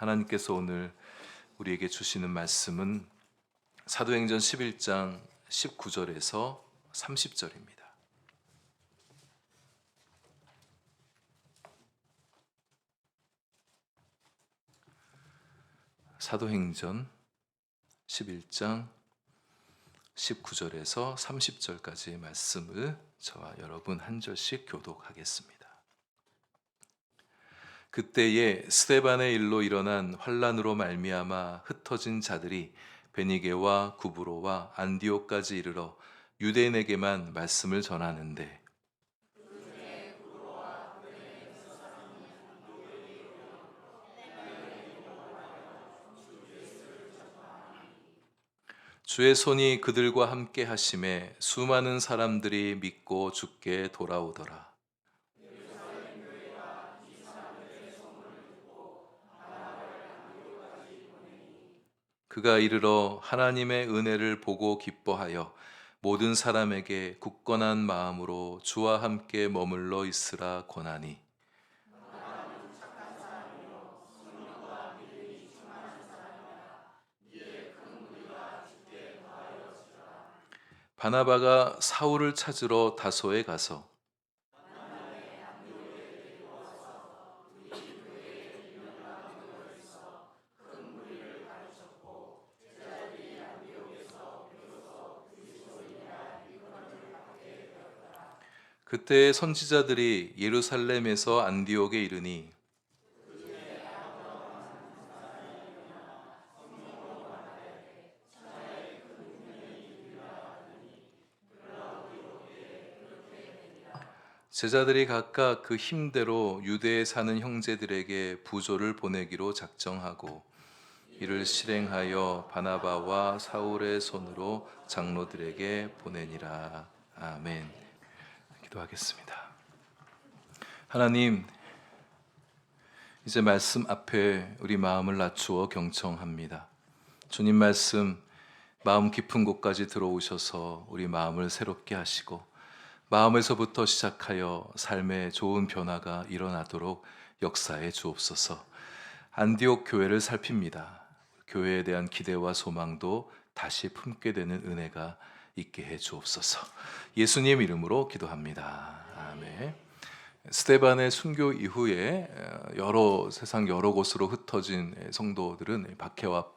하나님께서 오늘 우리에게 주시는 말씀은 사도행전 11장 19절에서 30절입니다. 사도행전 11장 19절에서 30절까지의 말씀을 저와 여러분 한 절씩 교독하겠습니다. 그때에 스데반의 일로 일어난 환란으로 말미암아 흩어진 자들이 베니게와 구브로와 안디옥까지 이르러 유대인에게만 말씀을 전하는데, 주의 손이 그들과 함께 하심에 수많은 사람들이 믿고 주께 돌아오더라. 그가 이르러 하나님의 은혜를 보고 기뻐하여 모든 사람에게 굳건한 마음으로 주와 함께 머물러 있으라 권하니, 바나바가 사울을 찾으러 다소에 가서 그때의 선지자들이 예루살렘에서 안디옥에 이르니, 제자들이 각각 그 힘대로 유대에 사는 형제들에게 부조를 보내기로 작정하고 이를 실행하여 바나바와 사울의 손으로 장로들에게 보내니라. 아멘. 기도하겠습니다. 하나님, 이제 말씀 앞에 우리 마음을 낮추어 경청합니다. 주님 말씀 마음 깊은 곳까지 들어오셔서 우리 마음을 새롭게 하시고 마음에서부터 시작하여 삶의 좋은 변화가 일어나도록 역사해 주옵소서. 안디옥 교회를 살핍니다. 교회에 대한 기대와 소망도 다시 품게 되는 은혜가 있게 해 주옵소서. 예수님 이름으로 기도합니다. 아멘. 스데반의 순교 이후에 세상 여러 곳으로 흩어진 성도들은, 박해와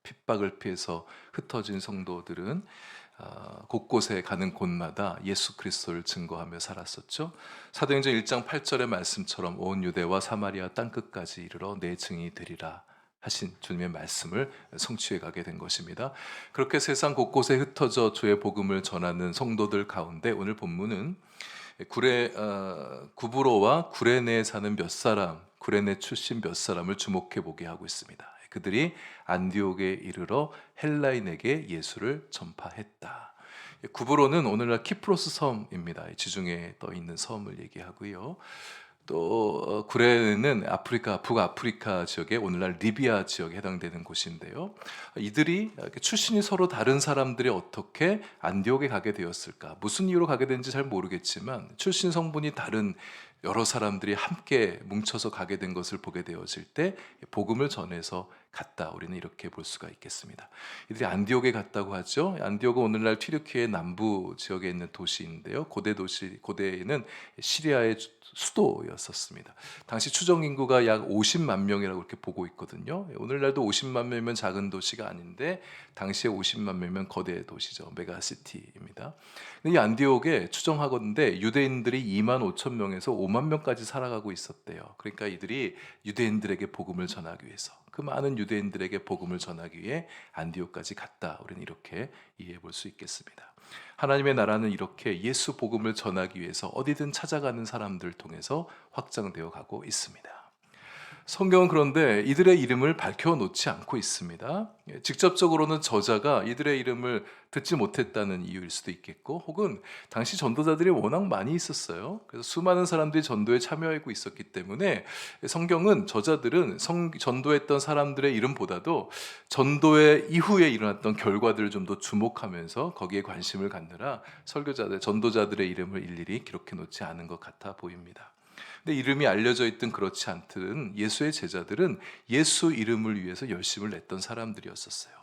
핍박을 피해서 흩어진 성도들은 곳곳에 가는 곳마다 예수 그리스도를 증거하며 살았었죠. 사도행전 1장 8절의 말씀처럼 온 유대와 사마리아 땅끝까지 이르러 내 증인이 되리라 하신 주님의 말씀을 성취해 가게 된 것입니다. 그렇게 세상 곳곳에 흩어져 주의 복음을 전하는 성도들 가운데 오늘 본문은 구브로와 구레네에 사는 몇 사람, 구레네 출신 몇 사람을 주목해 보게 하고 있습니다. 그들이 안디옥에 이르러 헬라인에게 예수를 전파했다. 구브로는 오늘날 키프로스 섬입니다. 지중해에 떠 있는 섬을 얘기하고요. 또 구레네는 북아프리카 지역의 오늘날 리비아 지역에 해당되는 곳인데요. 이들이 출신이 서로 다른 사람들이 어떻게 안디옥에 가게 되었을까? 무슨 이유로 가게 된지 잘 모르겠지만 출신 성분이 다른 여러 사람들이 함께 뭉쳐서 가게 된 것을 보게 되어질 때 복음을 전해서 갔다, 우리는 이렇게 볼 수가 있겠습니다. 이들이 안디옥에 갔다고 하죠. 안디옥은 오늘날 튀르키예 남부 지역에 있는 도시인데요. 고대에는 시리아의 수도였었습니다. 당시 추정 인구가 약 50만 명이라고 이렇게 보고 있거든요. 오늘날도 50만 명이면 작은 도시가 아닌데 당시에 50만 명이면 거대 도시죠. 메가시티입니다. 이 안디옥에 추정하건대 유대인들이 2만 5천 명에서 5만 명까지 살아가고 있었대요. 그러니까 이들이 유대인들에게 복음을 전하기 위해서, 그 많은 유대인들에게 복음을 전하기 위해 안디옥까지 갔다. 우리는 이렇게 이해해 볼 수 있겠습니다. 하나님의 나라는 이렇게 예수 복음을 전하기 위해서 어디든 찾아가는 사람들을 통해서 확장되어 가고 있습니다. 성경은 그런데 이들의 이름을 밝혀놓지 않고 있습니다. 직접적으로는 저자가 이들의 이름을 듣지 못했다는 이유일 수도 있겠고, 혹은 당시 전도자들이 워낙 많이 있었어요. 그래서 수많은 사람들이 전도에 참여하고 있었기 때문에 성경은 저자들은 전도했던 사람들의 이름보다도 전도의 이후에 일어났던 결과들을 좀 더 주목하면서 거기에 관심을 갖느라 전도자들의 이름을 일일이 기록해 놓지 않은 것 같아 보입니다. 근데 이름이 알려져 있든 그렇지 않든 예수의 제자들은 예수 이름을 위해서 열심을 냈던 사람들이었었어요.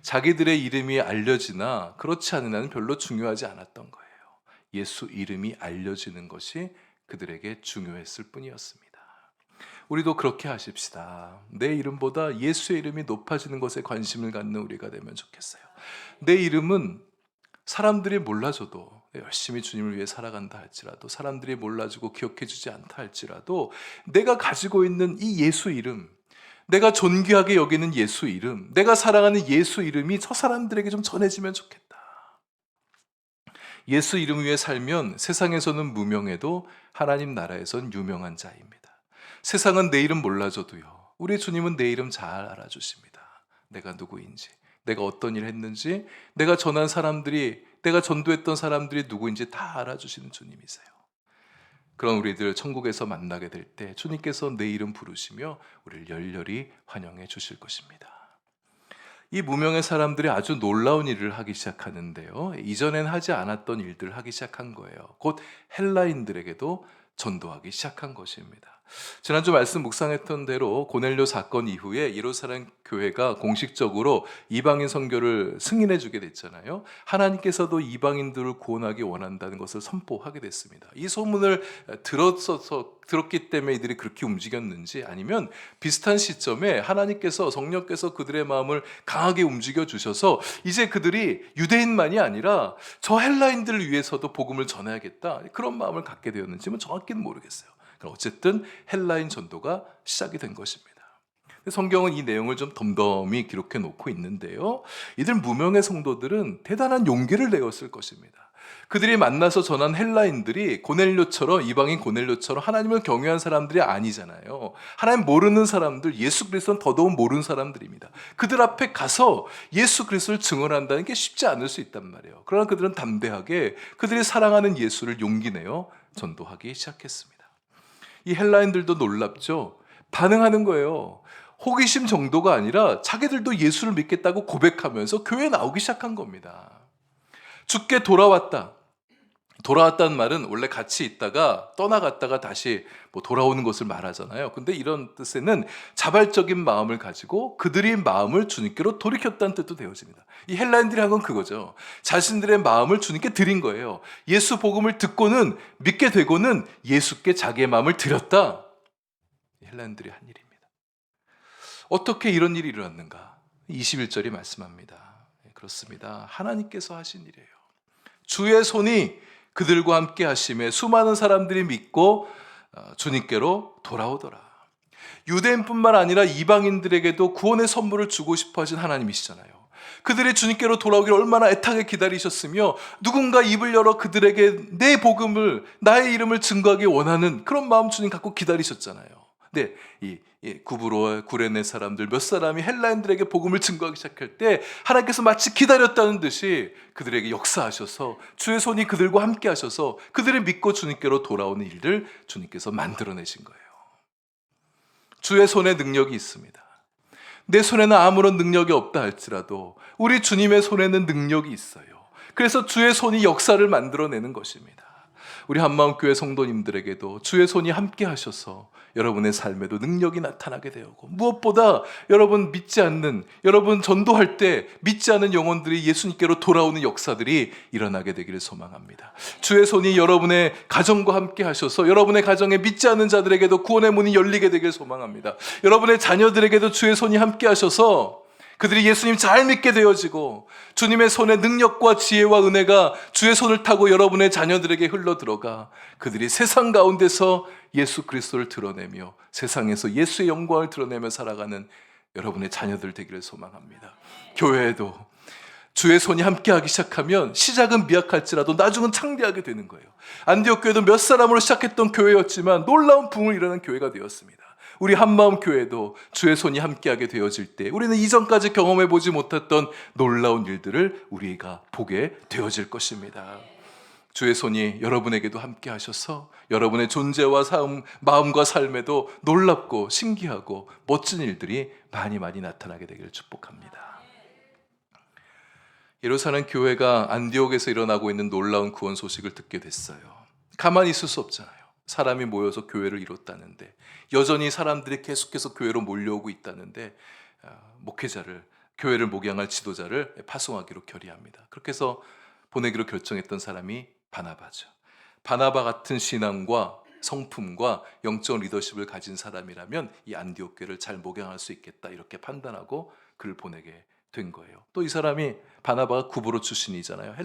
자기들의 이름이 알려지나 그렇지 않으나 별로 중요하지 않았던 거예요. 예수 이름이 알려지는 것이 그들에게 중요했을 뿐이었습니다. 우리도 그렇게 하십시다. 내 이름보다 예수의 이름이 높아지는 것에 관심을 갖는 우리가 되면 좋겠어요. 내 이름은 사람들이 몰라줘도, 열심히 주님을 위해 살아간다 할지라도, 사람들이 몰라주고 기억해주지 않다 할지라도, 내가 가지고 있는 이 예수 이름, 내가 존귀하게 여기는 예수 이름, 내가 사랑하는 예수 이름이 저 사람들에게 좀 전해지면 좋겠다. 예수 이름 위에 살면 세상에서는 무명해도 하나님 나라에선 유명한 자입니다. 세상은 내 이름 몰라줘도요, 우리 주님은 내 이름 잘 알아주십니다. 내가 누구인지, 내가 어떤 일을 했는지, 내가 전한 사람들이, 내가 전도했던 사람들이 누구인지 다 알아주시는 주님이세요. 그런 우리들 천국에서 만나게 될 때 주님께서 내 이름 부르시며 우리를 열렬히 환영해 주실 것입니다. 이 무명의 사람들이 아주 놀라운 일을 하기 시작하는데요, 이전엔 하지 않았던 일들을 하기 시작한 거예요. 곧 헬라인들에게도 전도하기 시작한 것입니다. 지난주 말씀 묵상했던 대로 고넬료 사건 이후에 예루살렘 교회가 공식적으로 이방인 선교를 승인해 주게 됐잖아요. 하나님께서도 이방인들을 구원하기 원한다는 것을 선포하게 됐습니다. 이 소문을 들었기 때문에 이들이 그렇게 움직였는지, 아니면 비슷한 시점에 하나님께서, 성령께서 그들의 마음을 강하게 움직여 주셔서 이제 그들이 유대인만이 아니라 저 헬라인들을 위해서도 복음을 전해야겠다, 그런 마음을 갖게 되었는지는 정확히는 모르겠어요. 어쨌든 헬라인 전도가 시작이 된 것입니다. 성경은 이 내용을 좀 덤덤히 기록해 놓고 있는데요, 이들 무명의 성도들은 대단한 용기를 내었을 것입니다. 그들이 만나서 전한 헬라인들이 고넬료처럼, 이방인 고넬료처럼 하나님을 경외한 사람들이 아니잖아요. 하나님 모르는 사람들, 예수 그리스도는 더더욱 모르는 사람들입니다. 그들 앞에 가서 예수 그리스도를 증언한다는 게 쉽지 않을 수 있단 말이에요. 그러나 그들은 담대하게 그들이 사랑하는 예수를 용기 내어 전도하기 시작했습니다. 이 헬라인들도 놀랍죠. 반응하는 거예요. 호기심 정도가 아니라 자기들도 예수를 믿겠다고 고백하면서 교회에 나오기 시작한 겁니다. 주께 돌아왔다는 말은 원래 같이 있다가 떠나갔다가 다시 돌아오는 것을 말하잖아요. 근데 이런 뜻에는 자발적인 마음을 가지고 그들의 마음을 주님께로 돌이켰다는 뜻도 되어집니다. 이 헬라인들이 한 건 그거죠. 자신들의 마음을 주님께 드린 거예요. 예수 복음을 듣고는, 믿게 되고는 예수께 자기의 마음을 드렸다. 헬라인들이 한 일입니다. 어떻게 이런 일이 일어났는가? 21절이 말씀합니다. 그렇습니다. 하나님께서 하신 일이에요. 주의 손이 그들과 함께 하심에 수많은 사람들이 믿고 주님께로 돌아오더라. 유대인뿐만 아니라 이방인들에게도 구원의 선물을 주고 싶어 하신 하나님이시잖아요. 그들이 주님께로 돌아오기를 얼마나 애타게 기다리셨으며, 누군가 입을 열어 그들에게 내 복음을, 나의 이름을 증거하기 원하는 그런 마음 주님 갖고 기다리셨잖아요. 근데 이 구레네 사람들 몇 사람이 헬라인들에게 복음을 증거하기 시작할 때 하나님께서 마치 기다렸다는 듯이 그들에게 역사하셔서 주의 손이 그들과 함께 하셔서 그들을 믿고 주님께로 돌아오는 일들 주님께서 만들어내신 거예요. 주의 손에 능력이 있습니다. 내 손에는 아무런 능력이 없다 할지라도 우리 주님의 손에는 능력이 있어요. 그래서 주의 손이 역사를 만들어내는 것입니다. 우리 한마음교회 성도님들에게도 주의 손이 함께 하셔서 여러분의 삶에도 능력이 나타나게 되고, 무엇보다 여러분 믿지 않는, 여러분 전도할 때 믿지 않는 영혼들이 예수님께로 돌아오는 역사들이 일어나게 되기를 소망합니다. 주의 손이 여러분의 가정과 함께 하셔서 여러분의 가정에 믿지 않는 자들에게도 구원의 문이 열리게 되기를 소망합니다. 여러분의 자녀들에게도 주의 손이 함께 하셔서 그들이 예수님 잘 믿게 되어지고, 주님의 손에 능력과 지혜와 은혜가 주의 손을 타고 여러분의 자녀들에게 흘러 들어가 그들이 세상 가운데서 예수 그리스도를 드러내며 세상에서 예수의 영광을 드러내며 살아가는 여러분의 자녀들 되기를 소망합니다. 교회에도 주의 손이 함께하기 시작하면 시작은 미약할지라도 나중은 창대하게 되는 거예요. 안디옥 교회도 몇 사람으로 시작했던 교회였지만 놀라운 붕을 일어나는 교회가 되었습니다. 우리 한마음 교회도 주의 손이 함께하게 되어질 때 우리는 이전까지 경험해보지 못했던 놀라운 일들을 우리가 보게 되어질 것입니다. 주의 손이 여러분에게도 함께 하셔서 여러분의 존재와 마음과 삶에도 놀랍고 신기하고 멋진 일들이 많이 나타나게 되기를 축복합니다. 예루살렘 교회가 안디옥에서 일어나고 있는 놀라운 구원 소식을 듣게 됐어요. 가만히 있을 수 없잖아요. 사람이 모여서 교회를 이뤘다는데, 여전히 사람들이 계속해서 교회로 몰려오고 있다는데 목회자를, 교회를 목양할 지도자를 파송하기로 결의합니다. 그렇게 해서 보내기로 결정했던 사람이 바나바죠. 바나바 같은 신앙과 성품과 영적 리더십을 가진 사람이라면 이 안디옥 교회를 잘 목양할 수 있겠다, 이렇게 판단하고 그를 보내게 된 거예요. 또 이 사람이, 바나바가 구브로 출신이잖아요.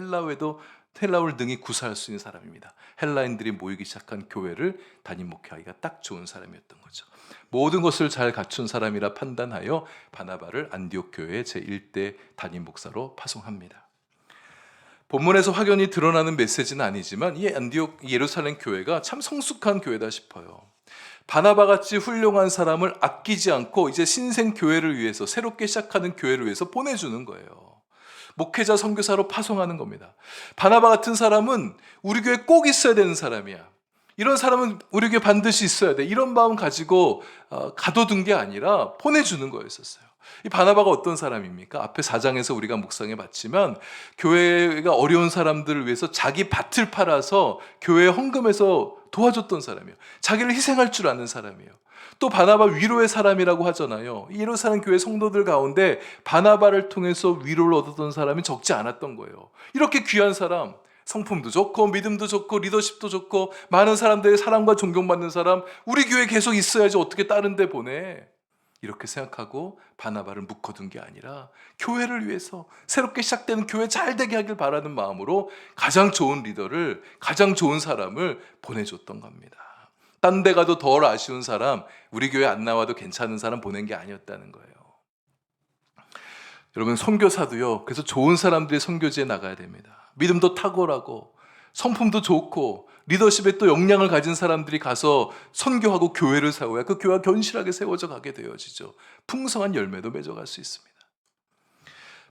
헬라어를 능히 구사할 수 있는 사람입니다. 헬라인들이 모이기 시작한 교회를 담임 목회하기가 딱 좋은 사람이었던 거죠. 모든 것을 잘 갖춘 사람이라 판단하여 바나바를 안디옥 교회의 제1대 담임 목사로 파송합니다. 본문에서 확연히 드러나는 메시지는 아니지만 이 안디옥 예루살렘 교회가 참 성숙한 교회다 싶어요. 바나바같이 훌륭한 사람을 아끼지 않고 이제 신생 교회를 위해서, 새롭게 시작하는 교회를 위해서 보내주는 거예요. 목회자, 선교사로 파송하는 겁니다. 바나바 같은 사람은 우리 교회에 꼭 있어야 되는 사람이야. 이런 사람은 우리 교회에 반드시 있어야 돼. 이런 마음 가지고 가둬둔 게 아니라 보내주는 거였었어요. 이 바나바가 어떤 사람입니까? 앞에 4장에서 우리가 묵상해 봤지만 교회가 어려운 사람들을 위해서 자기 밭을 팔아서 교회 헌금해서 도와줬던 사람이에요. 자기를 희생할 줄 아는 사람이에요. 또 바나바 위로의 사람이라고 하잖아요. 예루살렘 교회 성도들 가운데 바나바를 통해서 위로를 얻었던 사람이 적지 않았던 거예요. 이렇게 귀한 사람, 성품도 좋고 믿음도 좋고 리더십도 좋고 많은 사람들의 사랑과 존경받는 사람, 우리 교회에 계속 있어야지 어떻게 다른 데 보내, 이렇게 생각하고 바나바를 묶어둔 게 아니라 교회를 위해서, 새롭게 시작되는 교회 잘 되게 하길 바라는 마음으로 가장 좋은 리더를, 가장 좋은 사람을 보내줬던 겁니다. 딴 데 가도 덜 아쉬운 사람, 우리 교회 안 나와도 괜찮은 사람 보낸 게 아니었다는 거예요. 여러분, 선교사도요, 그래서 좋은 사람들이 선교지에 나가야 됩니다. 믿음도 탁월하고 성품도 좋고 리더십에 또 역량을 가진 사람들이 가서 선교하고 교회를 세워야 그 교회가 견실하게 세워져 가게 되어지죠. 풍성한 열매도 맺어갈 수 있습니다.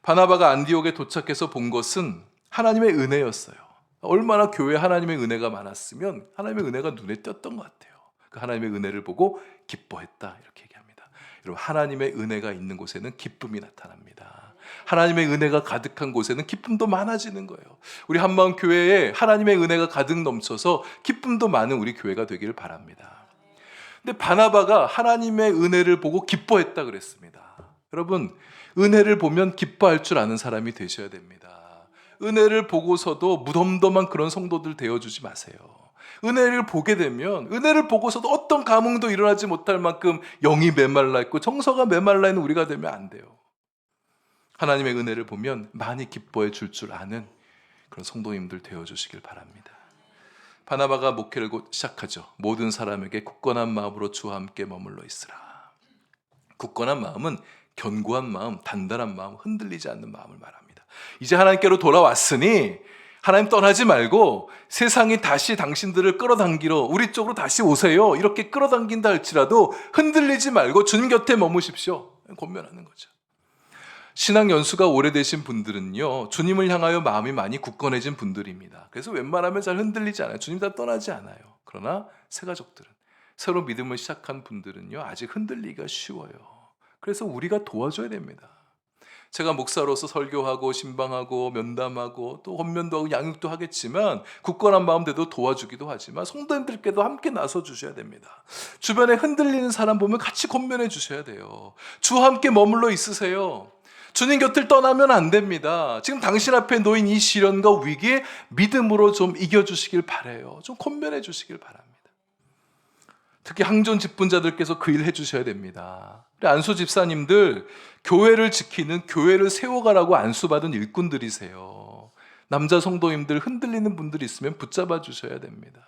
바나바가 안디옥에 도착해서 본 것은 하나님의 은혜였어요. 얼마나 교회에 하나님의 은혜가 많았으면 하나님의 은혜가 눈에 띄었던 것 같아요. 그 하나님의 은혜를 보고 기뻐했다, 이렇게 얘기합니다. 여러분, 하나님의 은혜가 있는 곳에는 기쁨이 나타납니다. 하나님의 은혜가 가득한 곳에는 기쁨도 많아지는 거예요. 우리 한마음 교회에 하나님의 은혜가 가득 넘쳐서 기쁨도 많은 우리 교회가 되기를 바랍니다. 근데 바나바가 하나님의 은혜를 보고 기뻐했다 그랬습니다. 여러분, 은혜를 보면 기뻐할 줄 아는 사람이 되셔야 됩니다. 은혜를 보고서도 무덤덤한 그런 성도들 되어주지 마세요. 은혜를 보게 되면, 은혜를 보고서도 어떤 감흥도 일어나지 못할 만큼 영이 메말라 있고 정서가 메말라 있는 우리가 되면 안 돼요. 하나님의 은혜를 보면 많이 기뻐해 줄 아는 그런 성도님들 되어주시길 바랍니다. 바나바가 목회를 곧 시작하죠. 모든 사람에게 굳건한 마음으로 주와 함께 머물러 있으라. 굳건한 마음은 견고한 마음, 단단한 마음, 흔들리지 않는 마음을 말합니다. 이제 하나님께로 돌아왔으니 하나님 떠나지 말고 세상이 다시 당신들을 끌어당기러 우리 쪽으로 다시 오세요, 이렇게 끌어당긴다 할지라도 흔들리지 말고 주님 곁에 머무십시오, 권면하는 거죠. 신앙 연수가 오래되신 분들은요, 주님을 향하여 마음이 많이 굳건해진 분들입니다. 그래서 웬만하면 잘 흔들리지 않아요. 주님 다 떠나지 않아요. 그러나 새 가족들은, 새로 믿음을 시작한 분들은요, 아직 흔들리기가 쉬워요. 그래서 우리가 도와줘야 됩니다. 제가 목사로서 설교하고 신방하고 면담하고 또 헌면도 하고 양육도 하겠지만, 굳건한 마음대로 도와주기도 하지만 성도님들께도 함께 나서 주셔야 됩니다. 주변에 흔들리는 사람 보면 같이 권면해 주셔야 돼요. 주와 함께 머물러 있으세요. 주님 곁을 떠나면 안 됩니다. 지금 당신 앞에 놓인 이 시련과 위기에 믿음으로 좀 이겨주시길 바라요. 좀 권면해 주시길 바랍니다. 특히 항존 직분자들께서 그 일 해주셔야 됩니다. 우리 안수 집사님들, 교회를 지키는, 교회를 세워가라고 안수받은 일꾼들이세요. 남자 성도님들 흔들리는 분들이 있으면 붙잡아 주셔야 됩니다.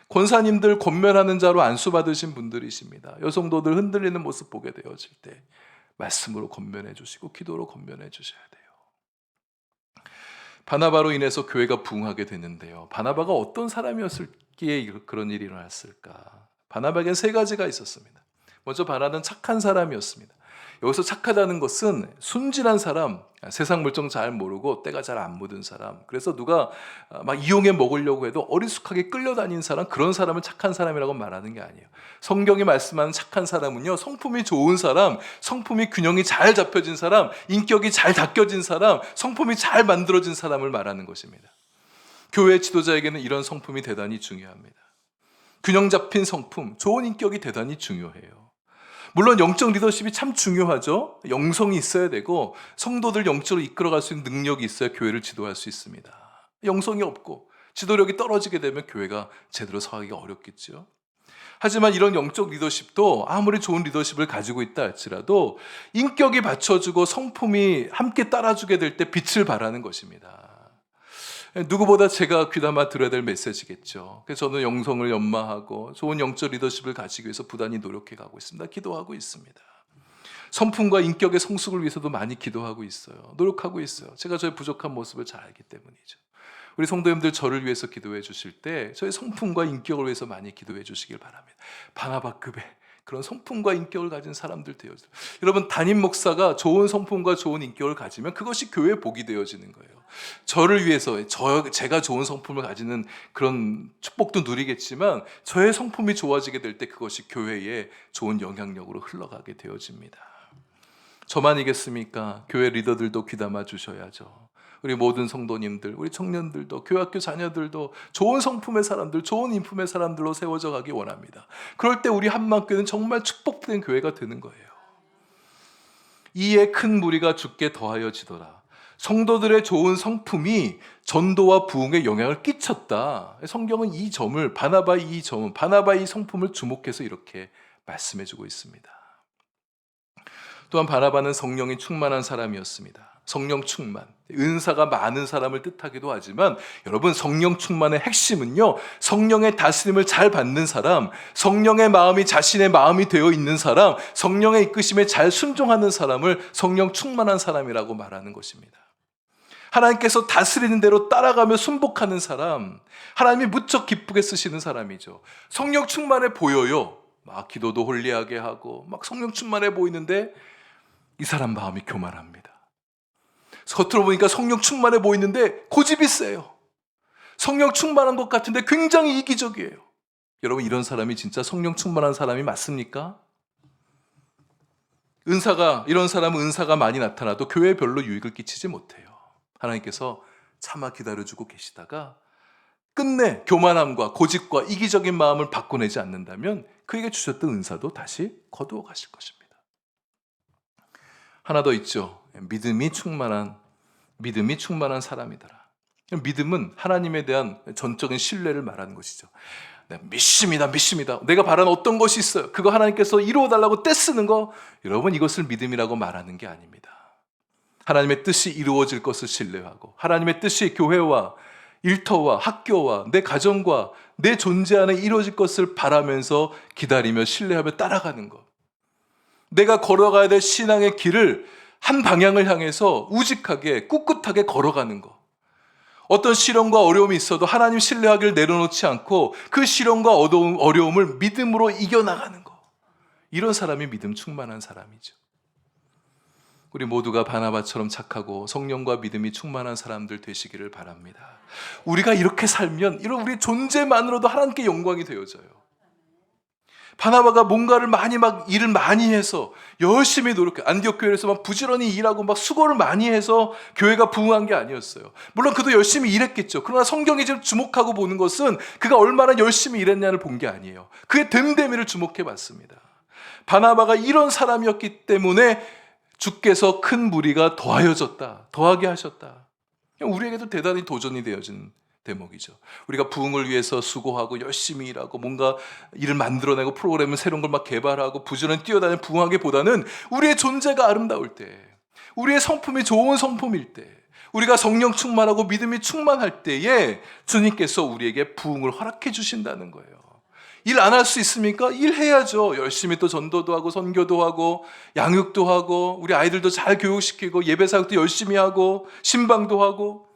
권사님들 권면하는 자로 안수받으신 분들이십니다. 여성도들 흔들리는 모습 보게 되어질 때 말씀으로 권면해 주시고 기도로 권면해 주셔야 돼요. 바나바로 인해서 교회가 부흥하게 됐는데요, 바나바가 어떤 사람이었기에 그런 일이 일어났을까? 바나바에게는 세 가지가 있었습니다. 먼저 바나바는 착한 사람이었습니다. 여기서 착하다는 것은 순진한 사람, 세상 물정 잘 모르고 때가 잘 안 묻은 사람, 그래서 누가 막 이용해 먹으려고 해도 어리숙하게 끌려다니는 사람, 그런 사람을 착한 사람이라고 말하는 게 아니에요. 성경이 말씀하는 착한 사람은요, 성품이 좋은 사람, 성품이 균형이 잘 잡혀진 사람, 인격이 잘 닦여진 사람, 성품이 잘 만들어진 사람을 말하는 것입니다. 교회 지도자에게는 이런 성품이 대단히 중요합니다. 균형 잡힌 성품, 좋은 인격이 대단히 중요해요. 물론 영적 리더십이 참 중요하죠. 영성이 있어야 되고 성도들 영적으로 이끌어갈 수 있는 능력이 있어야 교회를 지도할 수 있습니다. 영성이 없고 지도력이 떨어지게 되면 교회가 제대로 서기가 어렵겠죠. 하지만 이런 영적 리더십도 아무리 좋은 리더십을 가지고 있다 할지라도 인격이 받쳐주고 성품이 함께 따라주게 될 때 빛을 발하는 것입니다. 누구보다 제가 귀담아 들어야 될 메시지겠죠. 그래서 저는 영성을 연마하고 좋은 영적 리더십을 가지기 위해서 부단히 노력해 가고 있습니다. 기도하고 있습니다. 성품과 인격의 성숙을 위해서도 많이 기도하고 있어요. 노력하고 있어요. 제가 저의 부족한 모습을 잘 알기 때문이죠. 우리 성도님들 저를 위해서 기도해 주실 때 저의 성품과 인격을 위해서 많이 기도해 주시길 바랍니다. 바나바급의 그런 성품과 인격을 가진 사람들 되어져요. 여러분, 담임 목사가 좋은 성품과 좋은 인격을 가지면 그것이 교회의 복이 되어지는 거예요. 저를 위해서 제가 좋은 성품을 가지는 그런 축복도 누리겠지만 저의 성품이 좋아지게 될 때 그것이 교회에 좋은 영향력으로 흘러가게 되어집니다. 저만이겠습니까? 교회 리더들도 귀담아 주셔야죠. 우리 모든 성도님들, 우리 청년들도, 교회학교 자녀들도 좋은 성품의 사람들, 좋은 인품의 사람들로 세워져 가기 원합니다. 그럴 때 우리 한만교회는 정말 축복된 교회가 되는 거예요. 이에 큰 무리가 주께 더하여 지더라. 성도들의 좋은 성품이 전도와 부흥에 영향을 끼쳤다. 성경은 이 점을, 바나바의 성품을 주목해서 이렇게 말씀해주고 있습니다. 또한 바나바는 성령이 충만한 사람이었습니다. 성령 충만, 은사가 많은 사람을 뜻하기도 하지만 여러분, 성령 충만의 핵심은요, 성령의 다스림을 잘 받는 사람, 성령의 마음이 자신의 마음이 되어 있는 사람, 성령의 이끄심에 잘 순종하는 사람을 성령 충만한 사람이라고 말하는 것입니다. 하나님께서 다스리는 대로 따라가며 순복하는 사람, 하나님이 무척 기쁘게 쓰시는 사람이죠. 성령 충만해 보여요. 막 기도도 홀리하게 하고 막 성령 충만해 보이는데 이 사람 마음이 교만합니다. 겉으로 보니까 성령 충만해 보이는데 고집이 세요. 성령 충만한 것 같은데 굉장히 이기적이에요. 여러분, 이런 사람이 진짜 성령 충만한 사람이 맞습니까? 이런 사람은 은사가 많이 나타나도 교회에 별로 유익을 끼치지 못해요. 하나님께서 차마 기다려주고 계시다가 끝내 교만함과 고집과 이기적인 마음을 바꿔내지 않는다면 그에게 주셨던 은사도 다시 거두어 가실 것입니다. 하나 더 있죠. 믿음이 충만한 사람이더라. 믿음은 하나님에 대한 전적인 신뢰를 말하는 것이죠. 믿습니다. 내가 바라는 어떤 것이 있어요. 그거 하나님께서 이루어달라고 떼쓰는 거, 여러분, 이것을 믿음이라고 말하는 게 아닙니다. 하나님의 뜻이 이루어질 것을 신뢰하고 하나님의 뜻이 교회와 일터와 학교와 내 가정과 내 존재 안에 이루어질 것을 바라면서 기다리며 신뢰하며 따라가는 것. 내가 걸어가야 될 신앙의 길을 한 방향을 향해서 우직하게 꿋꿋하게 걸어가는 것. 어떤 시련과 어려움이 있어도 하나님 신뢰하기를 내려놓지 않고 그 시련과 어려움을 믿음으로 이겨나가는 것. 이런 사람이 믿음 충만한 사람이죠. 우리 모두가 바나바처럼 착하고 성령과 믿음이 충만한 사람들 되시기를 바랍니다. 우리가 이렇게 살면 이런 우리 존재만으로도 하나님께 영광이 되어져요. 바나바가 뭔가를 일을 많이 해서 열심히 노력해. 안디옥 교회에서 막 부지런히 일하고 막 수고를 많이 해서 교회가 부흥한 게 아니었어요. 물론 그도 열심히 일했겠죠. 그러나 성경이 지금 주목하고 보는 것은 그가 얼마나 열심히 일했냐를 본 게 아니에요. 그의 됨됨이를 주목해 봤습니다. 바나바가 이런 사람이었기 때문에 주께서 큰 무리가 더하게 하셨다. 우리에게도 대단히 도전이 되어진 대목이죠. 우리가 부흥을 위해서 수고하고 열심히 일하고 뭔가 일을 만들어내고 프로그램을 새로운 걸 막 개발하고 부지런히 뛰어다니는 부흥하기보다는 우리의 존재가 아름다울 때, 우리의 성품이 좋은 성품일 때, 우리가 성령 충만하고 믿음이 충만할 때에 주님께서 우리에게 부흥을 허락해 주신다는 거예요. 일 안 할 수 있습니까? 일해야죠. 열심히 또 전도도 하고 선교도 하고 양육도 하고 우리 아이들도 잘 교육시키고 예배 사역도 열심히 하고 신방도 하고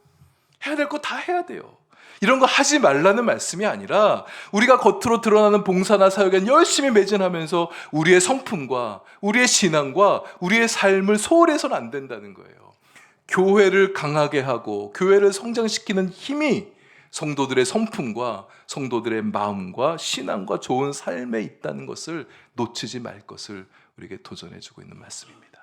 해야 될 거 다 해야 돼요. 이런 거 하지 말라는 말씀이 아니라 우리가 겉으로 드러나는 봉사나 사역에 열심히 매진하면서 우리의 성품과 우리의 신앙과 우리의 삶을 소홀해서는 안 된다는 거예요. 교회를 강하게 하고 교회를 성장시키는 힘이 성도들의 성품과 성도들의 마음과 신앙과 좋은 삶에 있다는 것을 놓치지 말 것을 우리에게 도전해주고 있는 말씀입니다.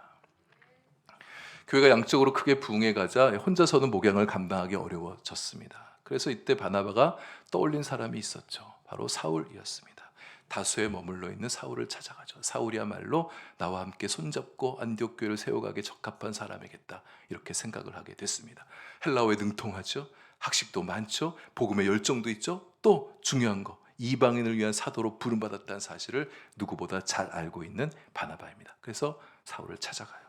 교회가 양적으로 크게 부흥해 가자 혼자서는 목양을 감당하기 어려워졌습니다. 그래서 이때 바나바가 떠올린 사람이 있었죠. 바로 사울이었습니다. 다소에 머물러 있는 사울을 찾아가죠. 사울이야말로 나와 함께 손잡고 안디옥 교회를 세워가기에 적합한 사람이겠다, 이렇게 생각을 하게 됐습니다. 헬라어에 능통하죠. 학식도 많죠. 복음의 열정도 있죠. 또 중요한 거, 이방인을 위한 사도로 부름받았다는 사실을 누구보다 잘 알고 있는 바나바입니다. 그래서 사울을 찾아가요.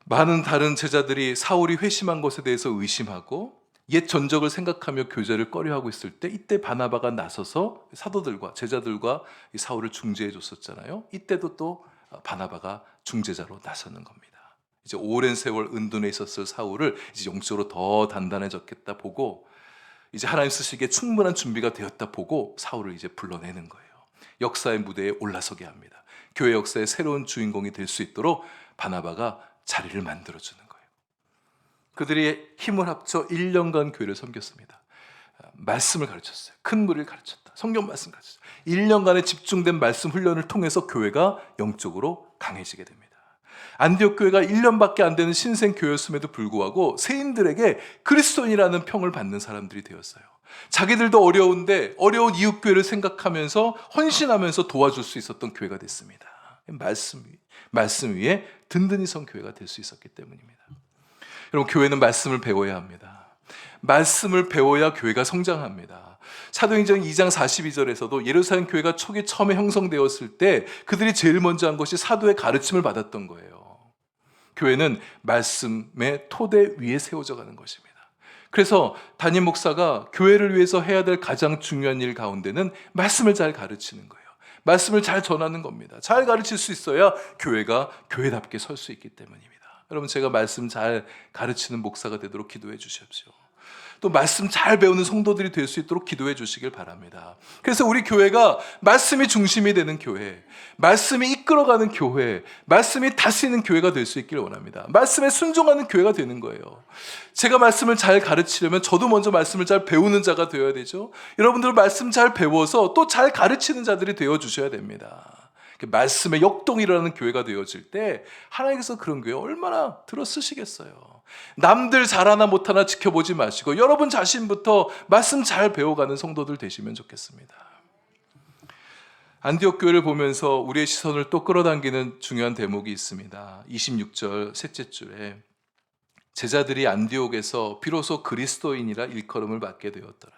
많은 다른 제자들이 사울이 회심한 것에 대해서 의심하고 옛 전적을 생각하며 교제를 꺼려하고 있을 때, 이때 바나바가 나서서 사도들과 제자들과 이 사울을 중재해 줬었잖아요. 이때도 또 바나바가 중재자로 나서는 겁니다. 이제 오랜 세월 은둔에 있었을 사울을 이제 영적으로 더 단단해졌겠다 보고, 이제 하나님 쓰시기에 충분한 준비가 되었다 보고 사울을 이제 불러내는 거예요. 역사의 무대에 올라서게 합니다. 교회 역사의 새로운 주인공이 될 수 있도록 바나바가 자리를 만들어주는 거예요. 그들이 힘을 합쳐 1년간 교회를 섬겼습니다. 말씀을 가르쳤어요. 큰 무리를 가르쳤다. 성경 말씀 가르쳤어요. 1년간의 집중된 말씀 훈련을 통해서 교회가 영적으로 강해지게 됩니다. 안디옥 교회가 1년밖에 안 되는 신생 교회였음에도 불구하고 세인들에게 그리스도인이라는 평을 받는 사람들이 되었어요. 자기들도 어려운데 어려운 이웃 교회를 생각하면서 헌신하면서 도와줄 수 있었던 교회가 됐습니다. 말씀 위에 든든히 선 교회가 될 수 있었기 때문입니다. 여러분, 교회는 말씀을 배워야 합니다. 말씀을 배워야 교회가 성장합니다. 사도행전 2장 42절에서도 예루살렘 교회가 초기 처음에 형성되었을 때 그들이 제일 먼저 한 것이 사도의 가르침을 받았던 거예요. 교회는 말씀의 토대 위에 세워져 가는 것입니다. 그래서 담임 목사가 교회를 위해서 해야 될 가장 중요한 일 가운데는 말씀을 잘 가르치는 거예요. 말씀을 잘 전하는 겁니다. 잘 가르칠 수 있어야 교회가 교회답게 설 수 있기 때문입니다. 여러분, 제가 말씀 잘 가르치는 목사가 되도록 기도해 주십시오. 또 말씀 잘 배우는 성도들이 될 수 있도록 기도해 주시길 바랍니다. 그래서 우리 교회가 말씀이 중심이 되는 교회, 말씀이 이끌어가는 교회, 말씀이 다스리는 교회가 될 수 있기를 원합니다. 말씀에 순종하는 교회가 되는 거예요. 제가 말씀을 잘 가르치려면 저도 먼저 말씀을 잘 배우는 자가 되어야 되죠. 여러분들 말씀 잘 배워서 또 잘 가르치는 자들이 되어 주셔야 됩니다. 말씀의 역동이 일어나는 교회가 되어질 때 하나님께서 그런 교회 얼마나 들어 쓰시겠어요. 남들 잘하나 못하나 지켜보지 마시고 여러분 자신부터 말씀 잘 배워가는 성도들 되시면 좋겠습니다. 안디옥 교회를 보면서 우리의 시선을 또 끌어당기는 중요한 대목이 있습니다. 26절 셋째 줄에 제자들이 안디옥에서 비로소 그리스도인이라 일컬음을 받게 되었더라.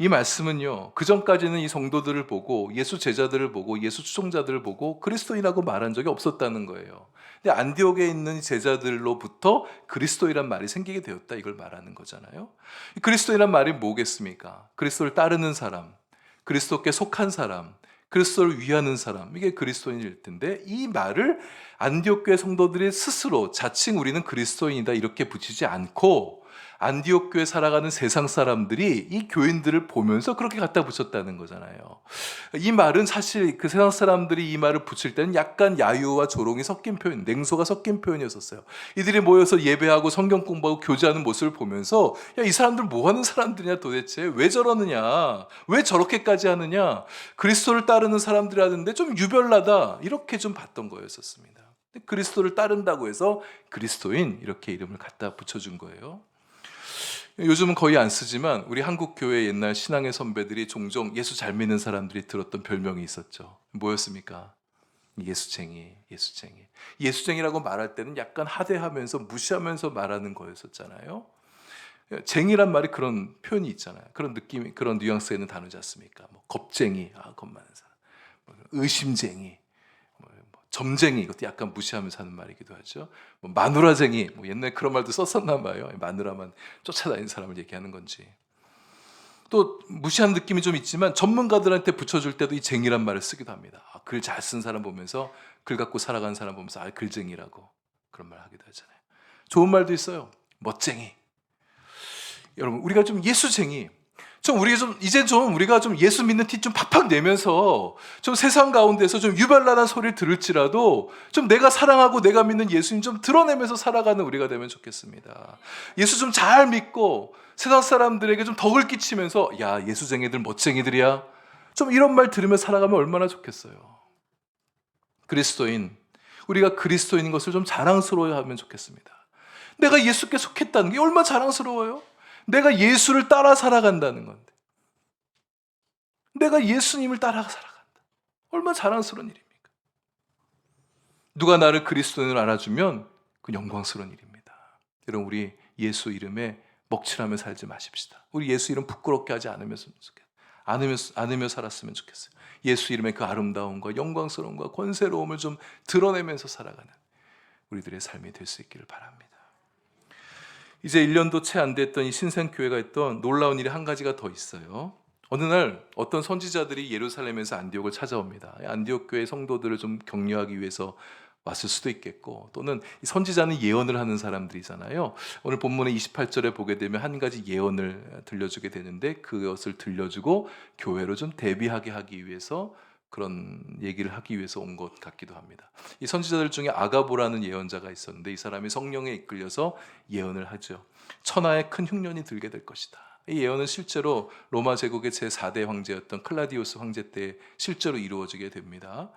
이 말씀은요, 그 전까지는 이 성도들을 보고 예수 제자들을 보고 예수 추종자들을 보고 그리스도인이라고 말한 적이 없었다는 거예요. 근데 안디옥에 있는 제자들로부터 그리스도이란 말이 생기게 되었다, 이걸 말하는 거잖아요. 그리스도이란 말이 뭐겠습니까? 그리스도를 따르는 사람, 그리스도께 속한 사람, 그리스도를 위하는 사람, 이게 그리스도인일 텐데 이 말을 안디옥 교회 성도들이 스스로 자칭 우리는 그리스도인이다 이렇게 붙이지 않고 안디옥 교회 살아가는 세상 사람들이 이 교인들을 보면서 그렇게 갖다 붙였다는 거잖아요. 이 말은 사실 그 세상 사람들이 이 말을 붙일 때는 약간 야유와 조롱이 섞인 표현, 냉소가 섞인 표현이었었어요. 이들이 모여서 예배하고 성경 공부하고 교제하는 모습을 보면서 야, 이 사람들 뭐 하는 사람들이냐 도대체, 왜 저러느냐, 왜 저렇게까지 하느냐, 그리스도를 따르는 사람들이 하는데 좀 유별나다, 이렇게 좀 봤던 거였었습니다. 그리스도를 따른다고 해서 그리스도인 이렇게 이름을 갖다 붙여준 거예요. 요즘은 거의 안 쓰지만 우리 한국 교회 옛날 신앙의 선배들이 종종 예수 잘 믿는 사람들이 들었던 별명이 있었죠. 뭐였습니까? 예수쟁이, 예수쟁이. 예수쟁이라고 말할 때는 약간 하대하면서 무시하면서 말하는 거였었잖아요. 쟁이란 말이 그런 표현이 있잖아요. 그런 느낌이, 그런 뉘앙스가 있는 단어지 않습니까? 뭐 겁쟁이, 겁 많은 사람. 의심쟁이, 점쟁이, 이것도 약간 무시하면서 하는 말이기도 하죠. 마누라쟁이, 옛날에 그런 말도 썼었나 봐요. 마누라만 쫓아다니는 사람을 얘기하는 건지. 또 무시하는 느낌이 좀 있지만 전문가들한테 붙여줄 때도 이 쟁이란 말을 쓰기도 합니다. 글 잘 쓴 사람 보면서, 글 갖고 살아가는 사람 보면서 글쟁이라고 그런 말 하기도 하잖아요. 좋은 말도 있어요. 멋쟁이. 여러분, 우리가 좀 예수쟁이, 우리가 좀 예수 믿는 티 좀 팍팍 내면서 좀 세상 가운데서 좀 유별나는 소리를 들을지라도 좀 내가 사랑하고 내가 믿는 예수님 좀 드러내면서 살아가는 우리가 되면 좋겠습니다. 예수 좀 잘 믿고 세상 사람들에게 좀 덕을 끼치면서 야, 예수쟁이들 멋쟁이들이야, 좀 이런 말 들으며 살아가면 얼마나 좋겠어요. 그리스도인, 우리가 그리스도인인 것을 좀 자랑스러워하면 좋겠습니다. 내가 예수께 속했다는 게 얼마나 자랑스러워요. 내가 예수를 따라 살아간다는 건데, 내가 예수님을 따라 살아간다. 얼마나 자랑스러운 일입니까? 누가 나를 그리스도인으로 알아주면 그 영광스러운 일입니다. 여러분, 우리 예수 이름에 먹칠하며 살지 마십시다. 우리 예수 이름 부끄럽게 하지 않으며 살았으면 좋겠어요. 예수 이름의 그 아름다움과 영광스러움과 권세로움을 좀 드러내면서 살아가는 우리들의 삶이 될 수 있기를 바랍니다. 이제 1년도 채 안 됐던 이 신생교회가 했던 놀라운 일이 한 가지가 더 있어요. 어느 날 어떤 선지자들이 예루살렘에서 안디옥을 찾아옵니다. 안디옥 교회 성도들을 좀 격려하기 위해서 왔을 수도 있겠고, 또는 선지자는 예언을 하는 사람들이잖아요. 오늘 본문의 28절에 보게 되면 한 가지 예언을 들려주게 되는데, 그것을 들려주고 교회로 좀 대비하게 하기 위해서, 그런 얘기를 하기 위해서 온 것 같기도 합니다. 이 선지자들 중에 아가보라는 예언자가 있었는데, 이 사람이 성령에 이끌려서 예언을 하죠. 천하에 큰 흉년이 들게 될 것이다. 이 예언은 실제로 로마 제국의 제4대 황제였던 클라디우스 황제 때 실제로 이루어지게 됩니다.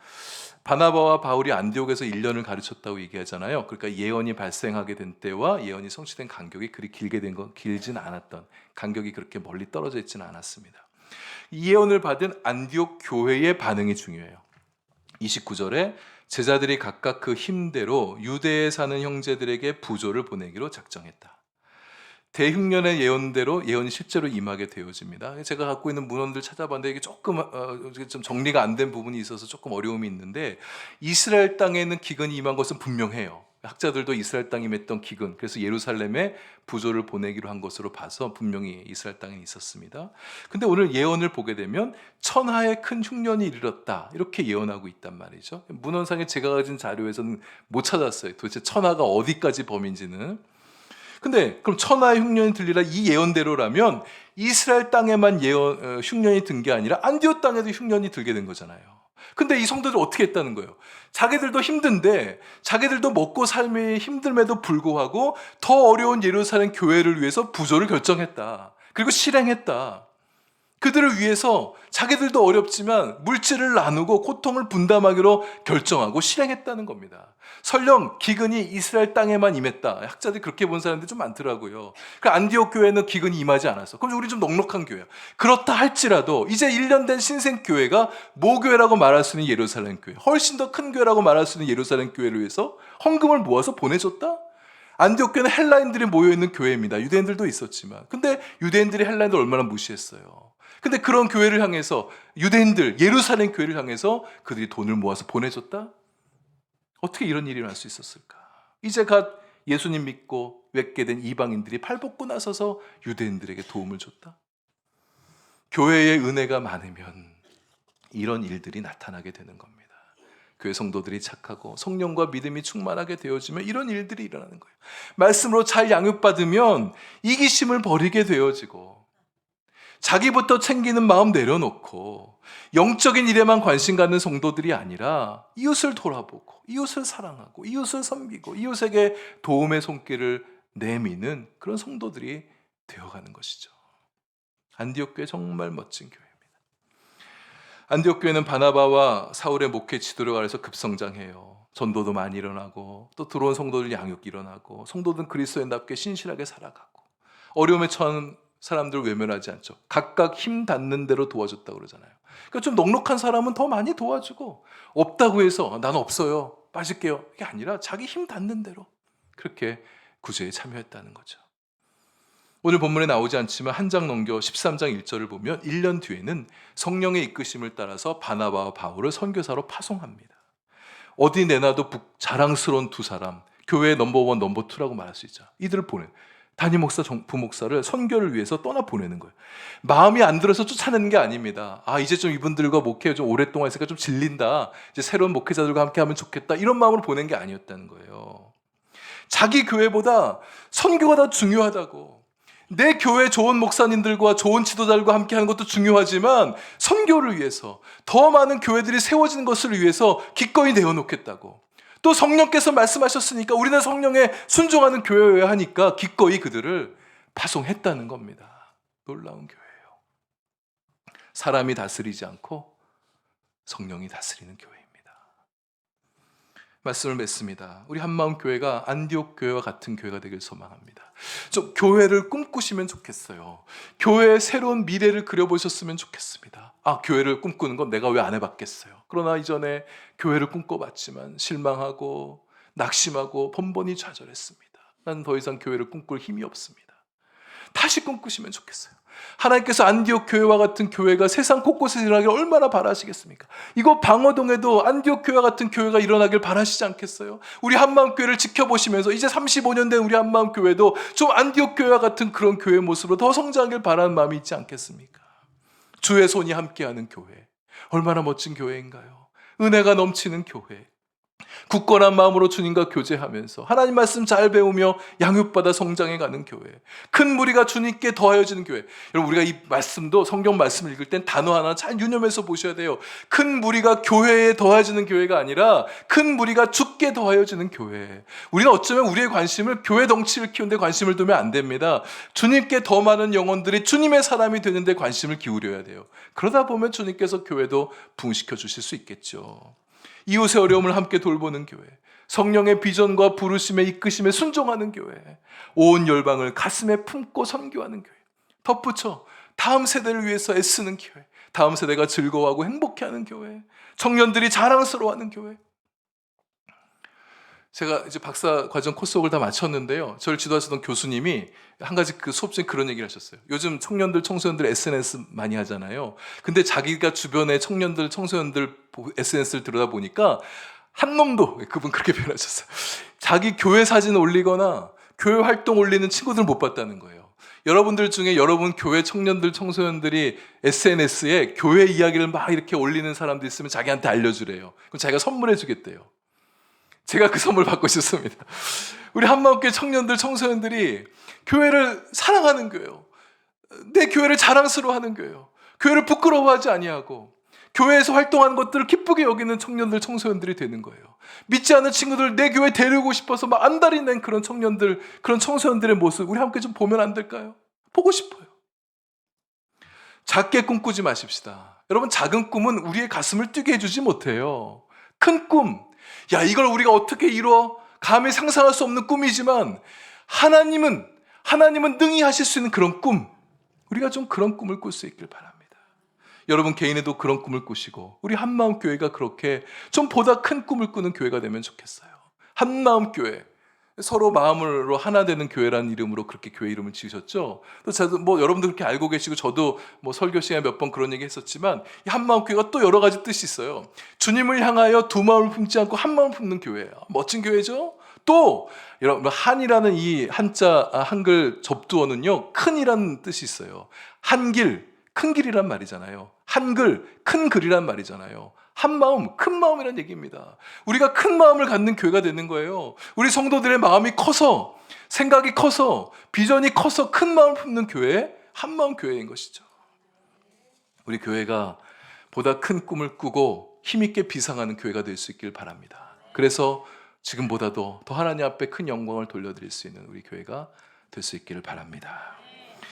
바나바와 바울이 안디옥에서 1년을 가르쳤다고 얘기하잖아요. 그러니까 예언이 발생하게 된 때와 예언이 성취된 간격이 그리 길진 않았던, 간격이 그렇게 멀리 떨어져 있지는 않았습니다. 이 예언을 받은 안디옥 교회의 반응이 중요해요. 29절에 제자들이 각각 그 힘대로 유대에 사는 형제들에게 부조를 보내기로 작정했다. 대흉년의 예언대로 예언이 실제로 임하게 되어집니다. 제가 갖고 있는 문헌들 찾아봤는데 이게 조금 좀 정리가 안 된 부분이 있어서 조금 어려움이 있는데, 이스라엘 땅에 있는 기근이 임한 것은 분명해요. 학자들도 이스라엘 땅에 임했던 기근, 그래서 예루살렘에 부조를 보내기로 한 것으로 봐서 분명히 이스라엘 땅에 있었습니다. 근데 오늘 예언을 보게 되면 천하에 큰 흉년이 이르렀다, 이렇게 예언하고 있단 말이죠. 문헌상에 제가 가진 자료에서는 못 찾았어요. 도대체 천하가 어디까지 범인지는. 근데 그럼 천하의 흉년이 들리라, 이 예언대로라면 이스라엘 땅에만 흉년이 든 게 아니라 안디옥 땅에도 흉년이 들게 된 거잖아요. 근데 이 성도들 어떻게 했다는 거예요? 자기들도 힘든데, 자기들도 먹고 삶이 힘듦에도 불구하고 더 어려운 예루살렘 교회를 위해서 부조를 결정했다. 그리고 실행했다. 그들을 위해서 자기들도 어렵지만 물질을 나누고 고통을 분담하기로 결정하고 실행했다는 겁니다. 설령 기근이 이스라엘 땅에만 임했다, 학자들이 그렇게 본 사람들이 좀 많더라고요. 그 안디옥 교회는 기근이 임하지 않았어. 그럼 우리 좀 넉넉한 교회야. 그렇다 할지라도 이제 1년 된 신생교회가 모교회라고 말할 수 있는 예루살렘 교회, 훨씬 더 큰 교회라고 말할 수 있는 예루살렘 교회를 위해서 헌금을 모아서 보내줬다? 안디옥 교회는 헬라인들이 모여있는 교회입니다. 유대인들도 있었지만. 근데 유대인들이 헬라인들 얼마나 무시했어요. 근데 그런 교회를 향해서, 유대인들, 예루살렘 교회를 향해서 그들이 돈을 모아서 보내줬다? 어떻게 이런 일이 일어날 수 있었을까? 이제 갓 예수님 믿고 뵙게 된 이방인들이 팔벗고 나서서 유대인들에게 도움을 줬다? 교회의 은혜가 많으면 이런 일들이 나타나게 되는 겁니다. 교회 성도들이 착하고 성령과 믿음이 충만하게 되어지면 이런 일들이 일어나는 거예요. 말씀으로 잘 양육받으면 이기심을 버리게 되어지고, 자기부터 챙기는 마음 내려놓고 영적인 일에만 관심 갖는 성도들이 아니라 이웃을 돌아보고 이웃을 사랑하고 이웃을 섬기고 이웃에게 도움의 손길을 내미는 그런 성도들이 되어가는 것이죠. 안디옥 교회 정말 멋진 교회입니다. 안디옥 교회는 바나바와 사울의 목회 지도를 아래서 급성장해요. 전도도 많이 일어나고, 또 들어온 성도들 양육이 일어나고, 성도들은 그리스도인답게 신실하게 살아가고, 어려움에 처한 사람들을 외면하지 않죠. 각각 힘 닿는 대로 도와줬다고 그러잖아요. 그러니까 좀 넉넉한 사람은 더 많이 도와주고, 없다고 해서 나는 없어요, 빠질게요, 이게 아니라 자기 힘 닿는 대로 그렇게 구제에 참여했다는 거죠. 오늘 본문에 나오지 않지만 한 장 넘겨 13장 1절을 보면 1년 뒤에는 성령의 이끄심을 따라서 바나바와 바울을 선교사로 파송합니다. 어디 내놔도 자랑스러운 두 사람, 교회의 넘버원, 넘버투라고 말할 수 있죠. 이들을 담임 목사, 부목사를 선교를 위해서 떠나 보내는 거예요. 마음이 안 들어서 쫓아내는 게 아닙니다. 이제 좀 이분들과 목회 좀 오랫동안 했으니까 좀 질린다, 이제 새로운 목회자들과 함께 하면 좋겠다, 이런 마음으로 보낸 게 아니었다는 거예요. 자기 교회보다 선교가 더 중요하다고, 내 교회 좋은 목사님들과 좋은 지도자들과 함께 하는 것도 중요하지만 선교를 위해서, 더 많은 교회들이 세워지는 것을 위해서 기꺼이 내어놓겠다고, 또 성령께서 말씀하셨으니까 우리는 성령에 순종하는 교회여야 하니까 기꺼이 그들을 파송했다는 겁니다. 놀라운 교회예요. 사람이 다스리지 않고 성령이 다스리는 교회입니다. 말씀을 맺습니다. 우리 한마음 교회가 안디옥 교회와 같은 교회가 되길 소망합니다. 좀 교회를 꿈꾸시면 좋겠어요. 교회의 새로운 미래를 그려보셨으면 좋겠습니다. 교회를 꿈꾸는 건 내가 왜 안 해봤겠어요. 그러나 이전에 교회를 꿈꿔봤지만 실망하고 낙심하고 번번이 좌절했습니다. 난 더 이상 교회를 꿈꿀 힘이 없습니다. 다시 꿈꾸시면 좋겠어요. 하나님께서 안디옥 교회와 같은 교회가 세상 곳곳에 일어나길 얼마나 바라시겠습니까? 이거 방어동에도 안디옥 교회와 같은 교회가 일어나길 바라시지 않겠어요? 우리 한마음 교회를 지켜보시면서 이제 35년 된 우리 한마음 교회도 좀 안디옥 교회와 같은 그런 교회 모습으로 더 성장하길 바라는 마음이 있지 않겠습니까? 주의 손이 함께하는 교회, 얼마나 멋진 교회인가요? 은혜가 넘치는 교회, 굳건한 마음으로 주님과 교제하면서 하나님 말씀 잘 배우며 양육받아 성장해가는 교회, 큰 무리가 주님께 더하여지는 교회. 여러분, 우리가 이 말씀도 성경 말씀을 읽을 땐 단어 하나 잘 유념해서 보셔야 돼요. 큰 무리가 교회에 더하여지는 교회가 아니라 큰 무리가 주께 더하여지는 교회. 우리는 어쩌면 우리의 관심을 교회 덩치를 키우는 데 관심을 두면 안 됩니다. 주님께 더 많은 영혼들이 주님의 사람이 되는 데 관심을 기울여야 돼요. 그러다 보면 주님께서 교회도 부흥시켜 주실 수 있겠죠. 이웃의 어려움을 함께 돌보는 교회, 성령의 비전과 부르심에 이끄심에 순종하는 교회, 온 열방을 가슴에 품고 선교하는 교회, 덧붙여 다음 세대를 위해서 애쓰는 교회, 다음 세대가 즐거워하고 행복해하는 교회, 청년들이 자랑스러워하는 교회. 제가 이제 박사 과정 코스웍을 다 마쳤는데요, 저를 지도하시던 교수님이 한 가지 그 수업 중에 그런 얘기를 하셨어요. 요즘 청년들, 청소년들 SNS 많이 하잖아요. 근데 자기가 주변에 청년들, 청소년들 SNS를 들여다보니까 한 놈도, 그분 그렇게 표현하셨어요. 자기 교회 사진 올리거나 교회 활동 올리는 친구들 못 봤다는 거예요. 여러분들 중에 여러분 교회 청년들, 청소년들이 SNS에 교회 이야기를 막 이렇게 올리는 사람도 있으면 자기한테 알려주래요. 그럼 자기가 선물해 주겠대요. 제가 그 선물 받고 싶습니다. 우리 한마음교회 청년들, 청소년들이 교회를 사랑하는 교회요, 내 교회를 자랑스러워하는 교회요, 교회를 부끄러워하지 아니하고 교회에서 활동하는 것들을 기쁘게 여기는 청년들, 청소년들이 되는 거예요. 믿지 않는 친구들 내 교회 데리고 싶어서 막 안달이 낸 그런 청년들, 그런 청소년들의 모습 우리 함께 좀 보면 안 될까요? 보고 싶어요. 작게 꿈꾸지 마십시다. 여러분, 작은 꿈은 우리의 가슴을 뛰게 해주지 못해요. 큰 꿈, 야, 이걸 우리가 어떻게 이루어? 감히 상상할 수 없는 꿈이지만 하나님은 능히 하실 수 있는 그런 꿈, 우리가 좀 그런 꿈을 꿀 수 있길 바랍니다. 여러분 개인에도 그런 꿈을 꾸시고 우리 한마음 교회가 그렇게 좀 보다 큰 꿈을 꾸는 교회가 되면 좋겠어요. 한마음 교회, 서로 마음으로 하나 되는 교회라는 이름으로 그렇게 교회 이름을 지으셨죠. 또 저도 여러분도 그렇게 알고 계시고 저도 설교 시간에 몇 번 그런 얘기 했었지만 이 한마음 교회가 또 여러 가지 뜻이 있어요. 주님을 향하여 두 마음을 품지 않고 한 마음을 품는 교회예요. 멋진 교회죠. 또 여러분, 한이라는 이 한자 한글 접두어는요, 큰이라는 뜻이 있어요. 한길, 큰 길이란 말이잖아요. 한글, 큰 글이란 말이잖아요. 한마음, 큰 마음이란 얘기입니다. 우리가 큰 마음을 갖는 교회가 되는 거예요. 우리 성도들의 마음이 커서, 생각이 커서, 비전이 커서 큰 마음을 품는 교회, 한마음 교회인 것이죠. 우리 교회가 보다 큰 꿈을 꾸고 힘있게 비상하는 교회가 될 수 있길 바랍니다. 그래서 지금보다도 더 하나님 앞에 큰 영광을 돌려드릴 수 있는 우리 교회가 될 수 있기를 바랍니다.